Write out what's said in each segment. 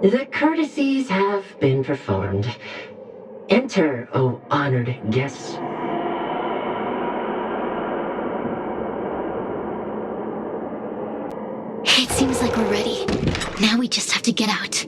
The courtesies have been performed. Enter, O honored guests. It seems like we're ready. Now we just have to get out.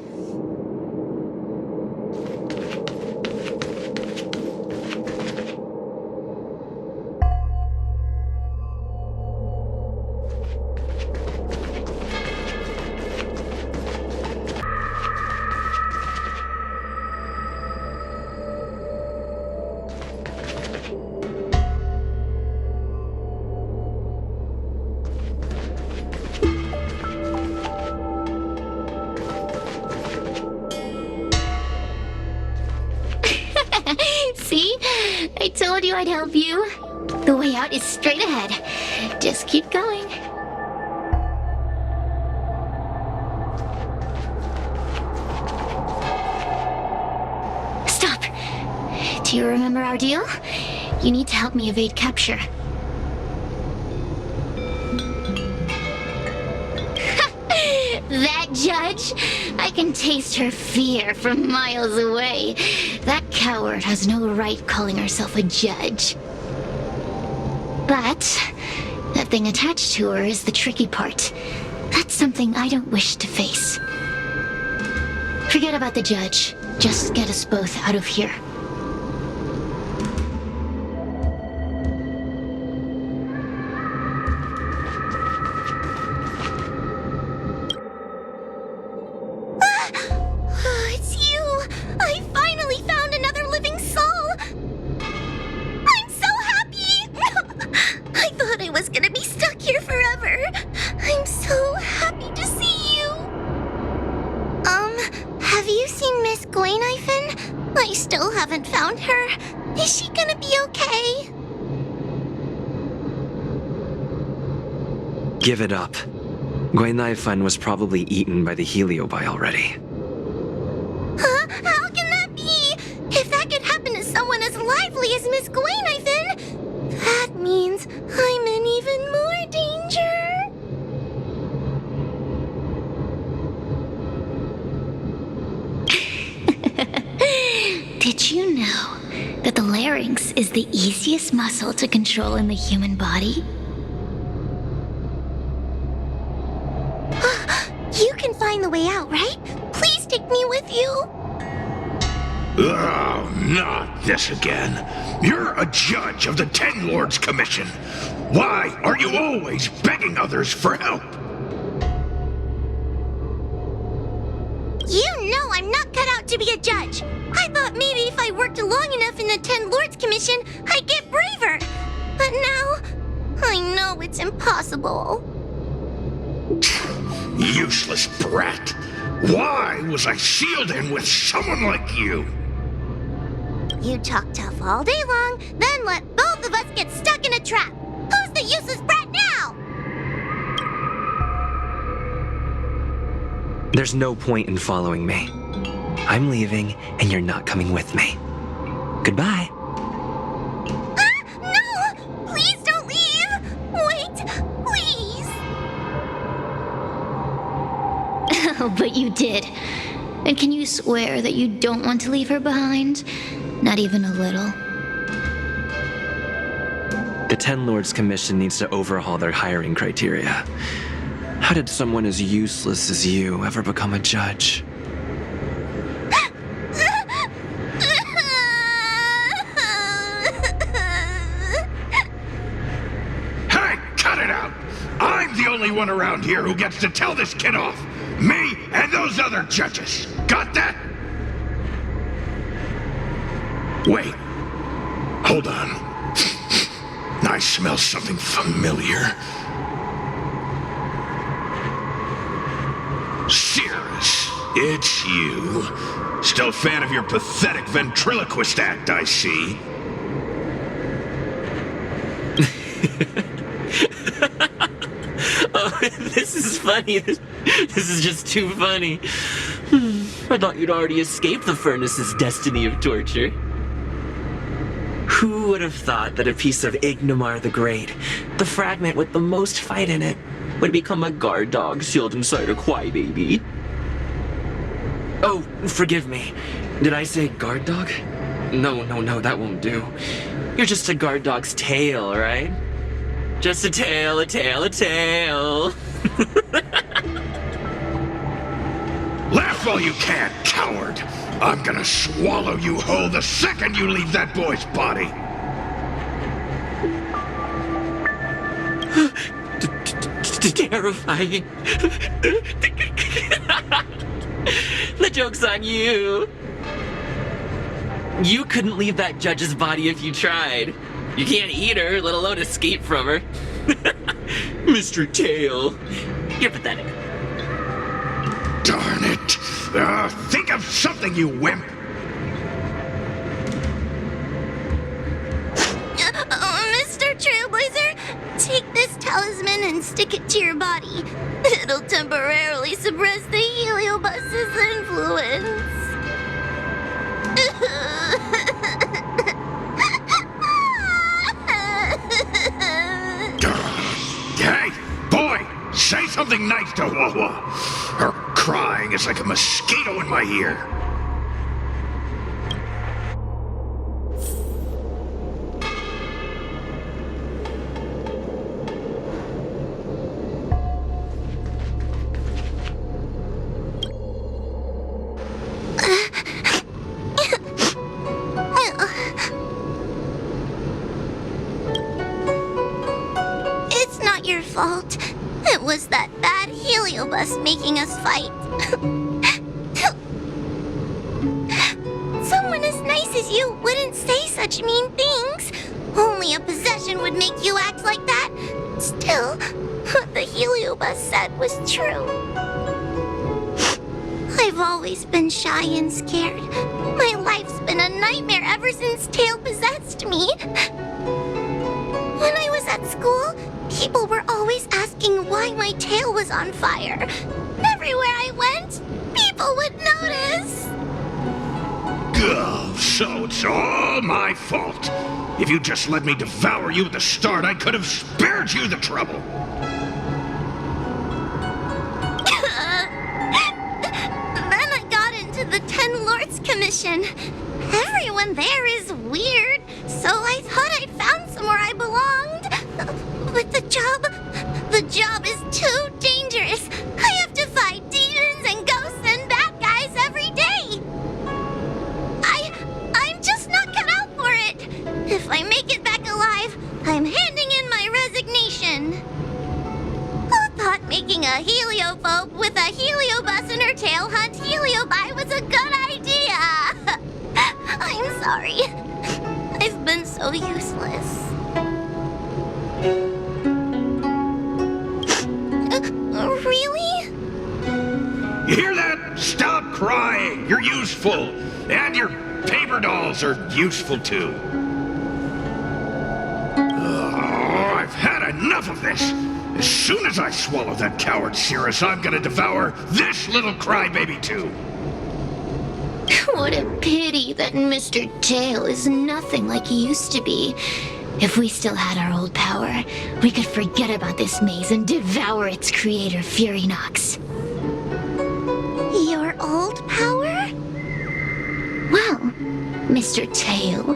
See? I told you I'd help you. The way out is straight ahead. Just keep going. Stop. Do you remember our deal? You need to help me evade capture. That judge? I can taste her fear from miles away. That coward has no right calling herself a judge. But that thing attached to her is the tricky part. That's something I don't wish to face. Forget about the judge. Just get us both out of here. I still haven't found her. Is she gonna be okay? Give it up. Gwainaifan was probably eaten by the heliobi already. Huh? How can that be? If that could happen to someone as lively as Miss Gwainaifan, that means I'm in even more danger. Did you know that the larynx is the easiest muscle to control in the human body? You can find the way out, right? Please take me with you. Oh, not this again. You're a judge of the Ten Lords Commission. Why are you always begging others for help? You know I'm not cut out to be a judge. I thought maybe if I worked long enough in the Ten Lords Commission, I'd get braver. But now, I know it's impossible. Useless brat. Why was I sealed in with someone like you? You talk tough all day long, then let both of us get stuck in a trap. Who's the useless brat now? There's no point in following me. I'm leaving, and you're not coming with me. Goodbye. No! Please don't leave! Wait, please! Oh, but you did. And can you swear that you don't want to leave her behind? Not even a little. The Ten Lords Commission needs to overhaul their hiring criteria. How did someone as useless as you ever become a judge? Hey, cut it out! I'm the only one around here who gets to tell this kid off. Me and those other judges. Got that? Wait. Hold on. I smell something familiar. Cirrus, it's you. Still a fan of your pathetic ventriloquist act, I see. Oh, this is funny. This is just too funny. I thought you'd already escaped the furnace's destiny of torture. Who would have thought that a piece of Ignomar the Great, the fragment with the most fight in it, would become a guard dog sealed inside a crybaby? Oh, forgive me. Did I say guard dog? No, that won't do. You're just a guard dog's tail, right? Just a tail, a tail, a tail. Laugh all you can, coward! I'm gonna swallow you whole the second you leave that boy's body! Terrifying. The joke's on you. You couldn't leave that judge's body if you tried. You can't eat her, let alone escape from her. Mr. Tail. You're pathetic. Darn it! Think of something, you wimp! Mr. Trailblazer, take this talisman and stick it to your body. It'll temporarily suppress the Heliobus's influence. Hey, boy! Say something nice to Wawa! Her crying is like a mosquito in my ear. It's not your fault. It was that bad Heliobus making us fight. Someone as nice as you wouldn't say such mean things. Only a possession would make you act like that. Still, what the Heliobus said was true. I've always been shy and scared. My life's been a nightmare ever since Tail possessed me. When I was at school, people were always asking why my tail was on fire. Everywhere I went, people would notice. Oh, so it's all my fault. If you just let me devour you at the start, I could have spared you the trouble. Then I got into the Ten Lords Commission. Everyone there is weird, so I thought I'd found somewhere I belonged. But the job is too dangerous. I have to fight demons and ghosts and bad guys every day. I'm just not cut out for it. If I make it back alive, I'm handing in my resignation. Who thought making a heliophobe with a heliobus in her tail hunt heliobi was a good idea? I'm sorry. I've been so useless. Really? You hear that? Stop crying! You're useful! And your paper dolls are useful too. Oh, I've had enough of this! As soon as I swallow that coward Cirrus, I'm gonna devour this little crybaby too! What a pity that Mr. Tail is nothing like he used to be. If we still had our old power, we could forget about this maze and devour its creator, Furynox. Your old power? Well, Mr. Tail,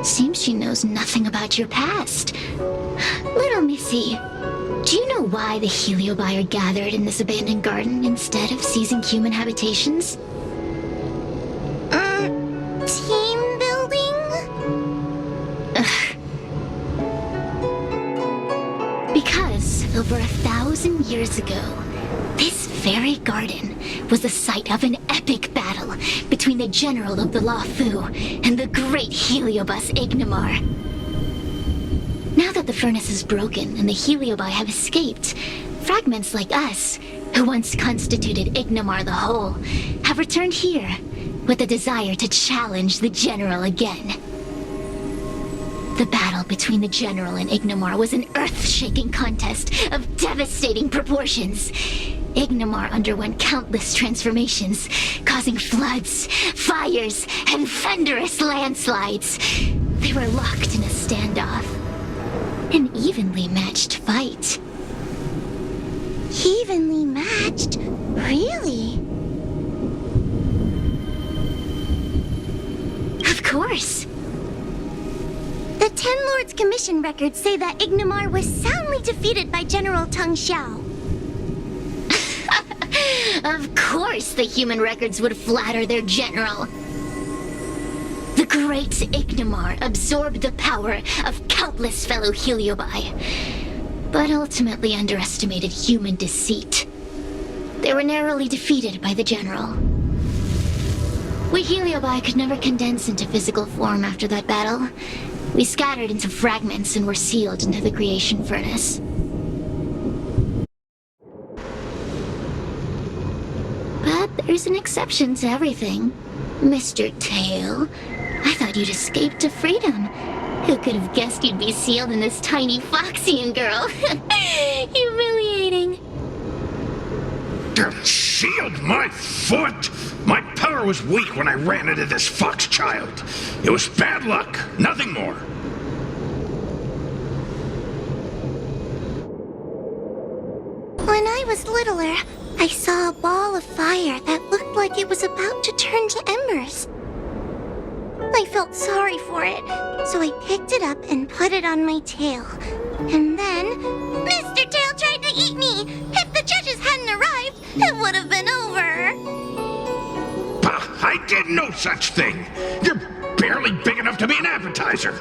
seems she knows nothing about your past. Little Missy, do you know why the Heliobi are gathered in this abandoned garden instead of seizing human habitations? Team building? Because over 1,000 years ago, this very garden was the site of an epic battle between the general of the Lafu and the great Heliobus Ignimar. Now that the furnace is broken and the Heliobi have escaped, fragments like us, who once constituted Ignimar the Whole, have returned here with a desire to challenge the general again. The battle between the general and Ignimar was an earth-shaking contest of devastating proportions. Ignimar underwent countless transformations, causing floods, fires, and thunderous landslides. They were locked in a standoff. An evenly matched fight. Evenly matched? Really? course. The Ten Lords Commission records say that Ignomar was soundly defeated by General Teng Xiao. Of course the human records would flatter their general. The great Ignomar absorbed the power of countless fellow Heliobi, but ultimately underestimated human deceit. They were narrowly defeated by the general. We Heliobi could never condense into physical form after that battle. We scattered into fragments and were sealed into the creation furnace. But there's an exception to everything. Mr. Tail, I thought you'd escaped to freedom. Who could have guessed you'd be sealed in this tiny Foxian girl? Humiliating. Sealed my foot? My power was weak when I ran into this fox child. It was bad luck, nothing more. When I was littler, I saw a ball of fire that looked like it was about to turn to embers. I felt sorry for it, so I picked it up and put it on my tail. And then, Mr. Tail tried to eat me! If the judges hadn't arrived, it would have been over! Bah, I did no such thing! You're barely big enough to be an appetizer!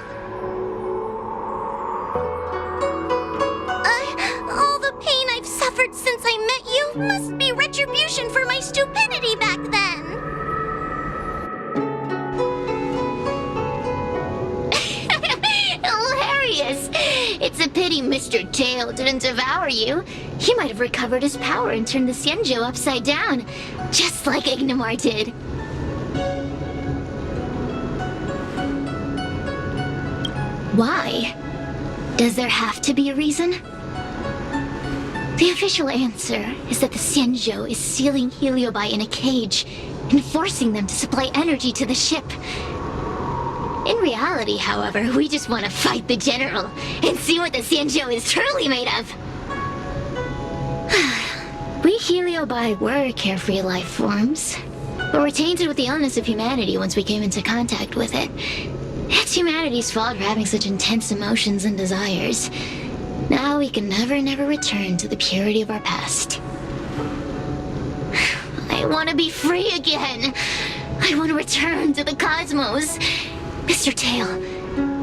All the pain I've suffered since I met you must be retribution for my stupidity back then! Hilarious! It's a pity Mr. Tail didn't devour you. He might have recovered his power and turned the Xianzhou upside down, just like Ignomar did. Why? Does there have to be a reason? The official answer is that the Xianzhou is sealing Heliobi in a cage and forcing them to supply energy to the ship. In reality, however, we just want to fight the general and see what the Xianzhou is truly made of. We Heliobi were carefree life forms, but were tainted with the illness of humanity once we came into contact with it. It's humanity's fault for having such intense emotions and desires. Now we can never return to the purity of our past. I want to be free again. I want to return to the cosmos. Mr. Tail,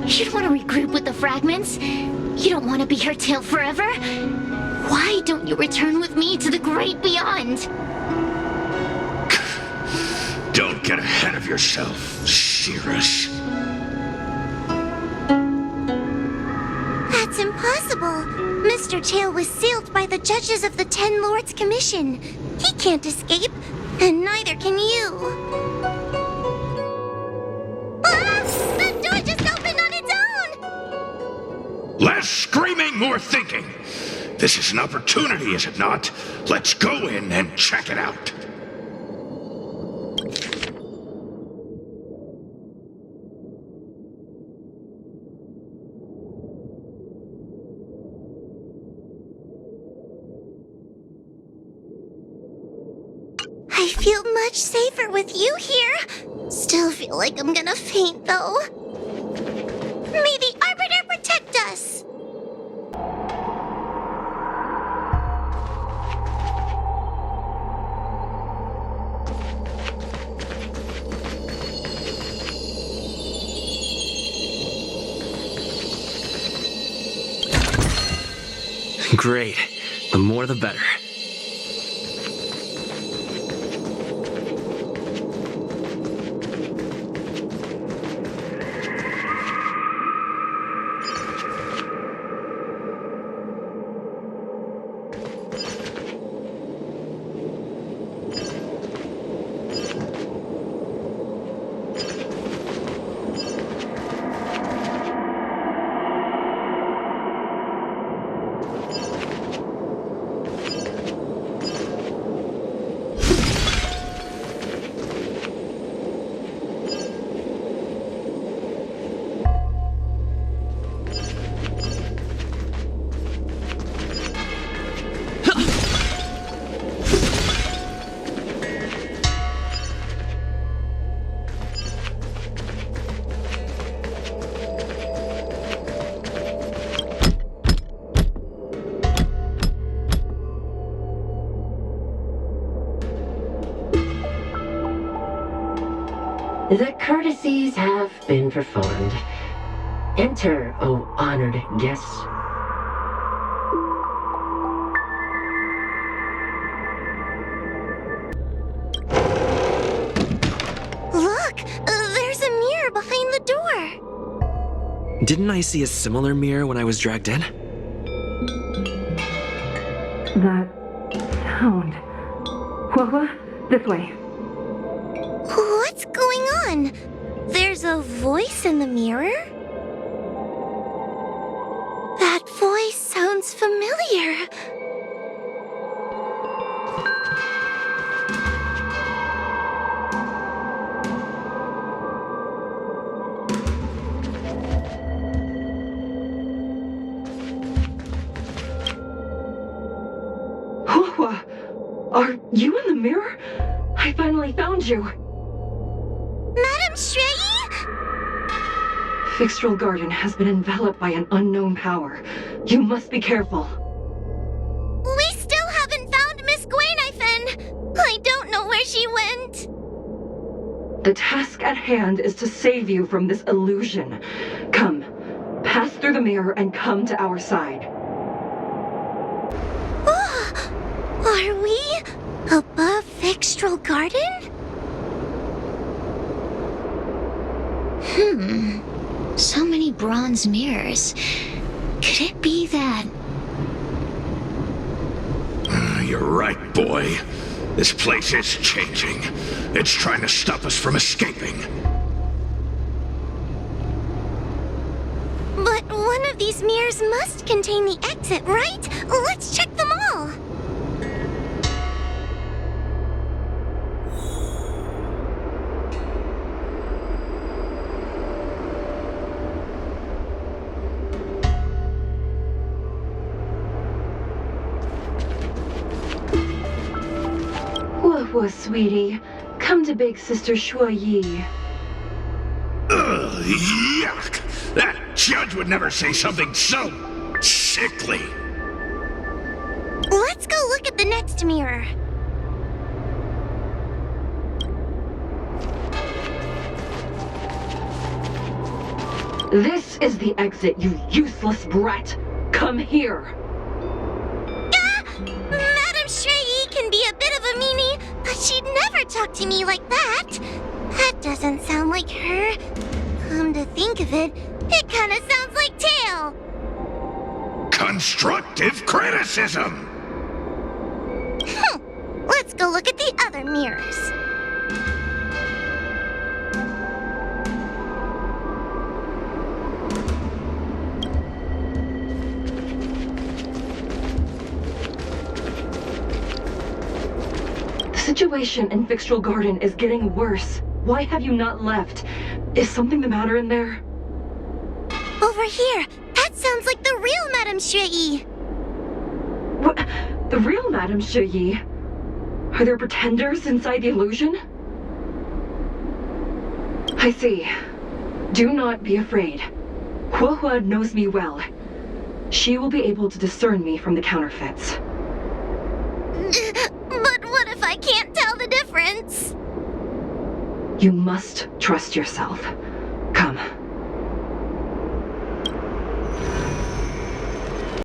you don't want to regroup with the fragments? You don't want to be her tail forever? Why don't you return with me to the great beyond? Don't get ahead of yourself, Cirrus. That's impossible. Mr. Tail was sealed by the judges of the Ten Lords Commission. He can't escape, and neither can you. Ah! The door just opened on its own! Less screaming, more thinking. This is an opportunity, is it not? Let's go in and check it out. I feel much safer with you here. Still feel like I'm gonna faint, though. May the Arbiter protect us! Great. The more the better. The courtesies have been performed. Enter, O honored guests. Look! There's a mirror behind the door! Didn't I see a similar mirror when I was dragged in? That sound. Whoa, this way. What's going on? There's a voice in the mirror? That voice sounds familiar. Whoa, are you in the mirror? I finally found you. Madam Shrey? Fixtral Garden has been enveloped by an unknown power. You must be careful. We still haven't found Miss Gwainifin. I don't know where she went. The task at hand is to save you from this illusion. Come, pass through the mirror and come to our side. Are we above Fixtral Garden? So many bronze mirrors. Could it be that... You're right, boy. This place is changing. It's trying to stop us from escaping. But one of these mirrors must contain the exit, right? Let's check them all. Whoa, sweetie. Come to Big Sister Shuo Yi. Ugh, yuck! That judge would never say something so sickly. Let's go look at the next mirror. This is the exit, you useless brat. Come here. Madam Shrey can be a bit of a meanie, but she'd never talk to me like that. That doesn't sound like her. Come to think of it, it kind of sounds like Tail. Constructive criticism! Let's go look at the other mirrors. The situation in Fixtral Garden is getting worse. Why have you not left? Is something the matter in there? Over here, that sounds like the real Madam Shrey. What? The real Madame Yi? Are there pretenders inside the illusion? I see. Do not be afraid. Huohua knows me well. She will be able to discern me from the counterfeits. But what if I can't tell the difference? You must trust yourself.